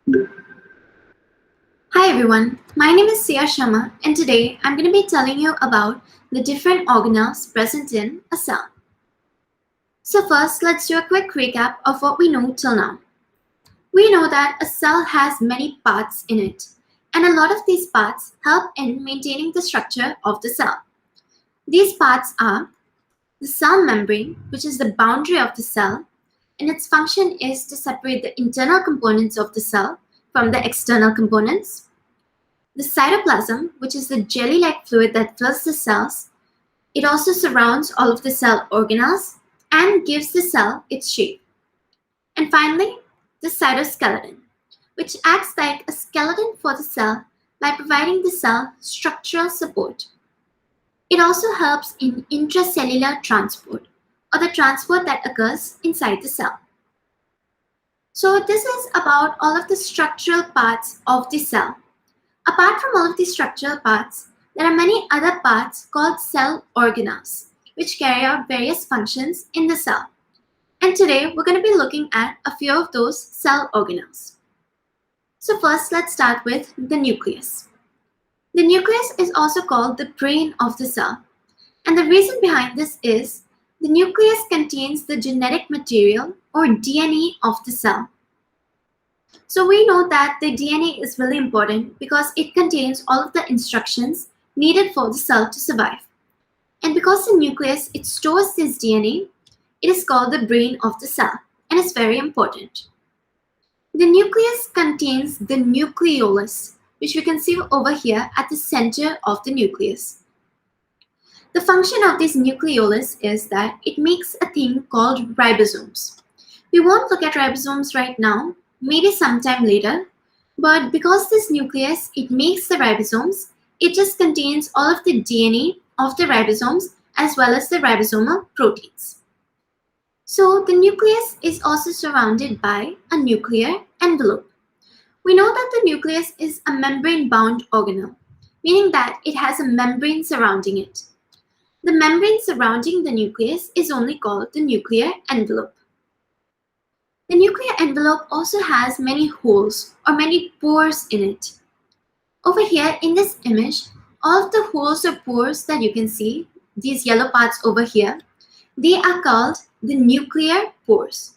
Hi everyone, my name is Sia Sharma and today I'm going to be telling you about the different organelles present in a cell. So first, let's do a quick recap of what we know till now. We know that a cell has many parts in it, and a lot of these parts help in maintaining the structure of the cell. These parts are the cell membrane, which is the boundary of the cell, and its function is to separate the internal components of the cell from the external components. The cytoplasm, which is the jelly-like fluid that fills the cells, it also surrounds all of the cell organelles and gives the cell its shape. And finally, the cytoskeleton, which acts like a skeleton for the cell by providing the cell structural support. It also helps in intracellular transport, or the transport that occurs inside the cell. So this is about all of the structural parts of the cell. Apart from all of these structural parts, there are many other parts called cell organelles, which carry out various functions in the cell. And today we're going to be looking at a few of those cell organelles. So first, let's start with the nucleus. The nucleus is also called the brain of the cell. And the reason behind this is the nucleus contains the genetic material or DNA of the cell. So we know that the DNA is really important because it contains all of the instructions needed for the cell to survive. And because the nucleus, it stores this DNA, it is called the brain of the cell and is very important. The nucleus contains the nucleolus, which we can see over here at the center of the nucleus. The function of this nucleolus is that it makes a thing called ribosomes. We won't look at ribosomes right now, maybe sometime later, but because this nucleus, it makes the ribosomes, it just contains all of the DNA of the ribosomes as well as the ribosomal proteins. So the nucleus is also surrounded by a nuclear envelope. We know that the nucleus is a membrane-bound organelle, meaning that it has a membrane surrounding it. The membrane surrounding the nucleus is only called the nuclear envelope. The nuclear envelope also has many holes or many pores in it. Over here in this image, all of the holes or pores that you can see, these yellow parts over here, they are called the nuclear pores.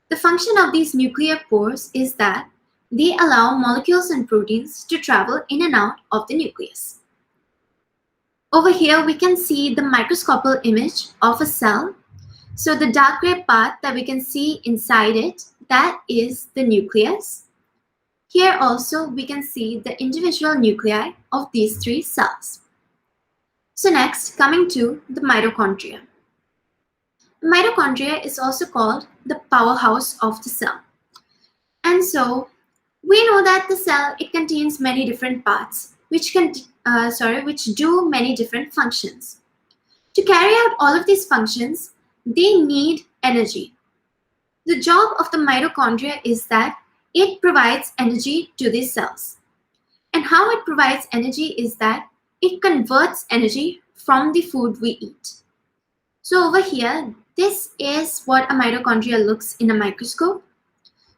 The function of these nuclear pores is that they allow molecules and proteins to travel in and out of the nucleus. Over here, we can see the microscopic image of a cell. So the dark gray part that we can see inside it, that is the nucleus. Here also, we can see the individual nuclei of these three cells. So next, coming to the mitochondria. The mitochondria is also called the powerhouse of the cell. And so, we know that the cell, it contains many different parts, which do many different functions. To carry out all of these functions, they need energy. The job of the mitochondria is that it provides energy to these cells. And how it provides energy is that it converts energy from the food we eat. So over here, this is what a mitochondria looks in a microscope.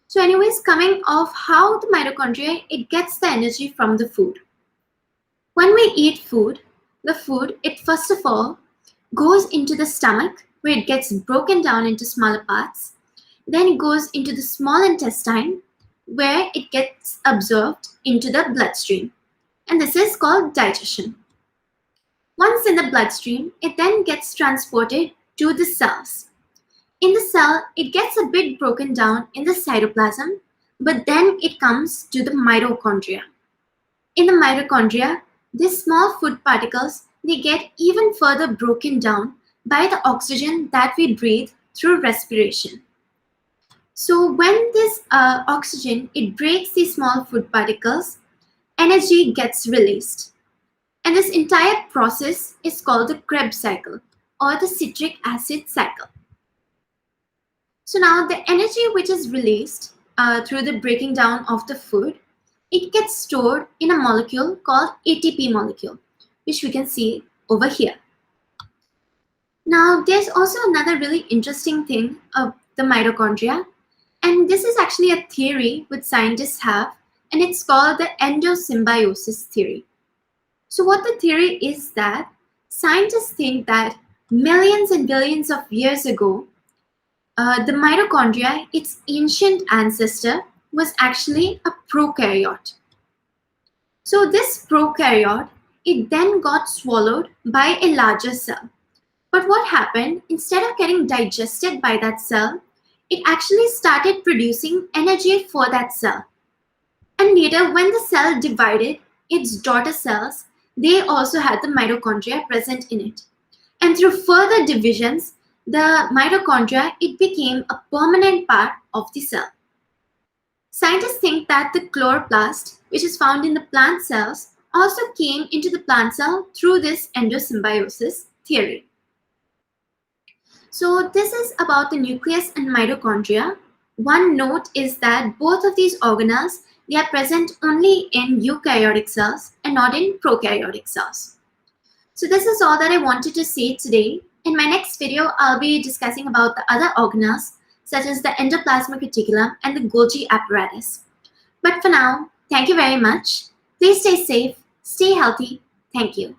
So anyways, coming off how the mitochondria, it gets the energy from the food. When we eat food, the food, it first of all goes into the stomach where it gets broken down into smaller parts. Then it goes into the small intestine where it gets absorbed into the bloodstream. And this is called digestion. Once in the bloodstream, it then gets transported to the cells. In the cell, it gets a bit broken down in the cytoplasm, but then it comes to the mitochondria. In the mitochondria, these small food particles, they get even further broken down by the oxygen that we breathe through respiration. So when this oxygen, it breaks these small food particles, energy gets released. And this entire process is called the Krebs cycle or the citric acid cycle. So now the energy which is released through the breaking down of the food, it gets stored in a molecule called ATP molecule, which we can see over here. Now there's also another really interesting thing of the mitochondria, And this is actually a theory which scientists have, and it's called the endosymbiosis theory. So what the theory is that scientists think that millions and billions of years ago, the mitochondria, its ancient ancestor, was actually a prokaryote. So this prokaryote, it then got swallowed by a larger cell. But what happened, instead of getting digested by that cell, it actually started producing energy for that cell. And later, when the cell divided, its daughter cells, they also had the mitochondria present in it. And through further divisions, the mitochondria, it became a permanent part of the cell. Scientists think that the chloroplast, which is found in the plant cells, also came into the plant cell through this endosymbiosis theory. So this is about the nucleus and mitochondria. One note is that both of these organelles, they are present only in eukaryotic cells and not in prokaryotic cells. So this is all that I wanted to say today. In my next video, I'll be discussing about the other organelles such as the endoplasmic reticulum and the Golgi apparatus. But for now, thank you very much. Please stay safe, stay healthy. Thank you.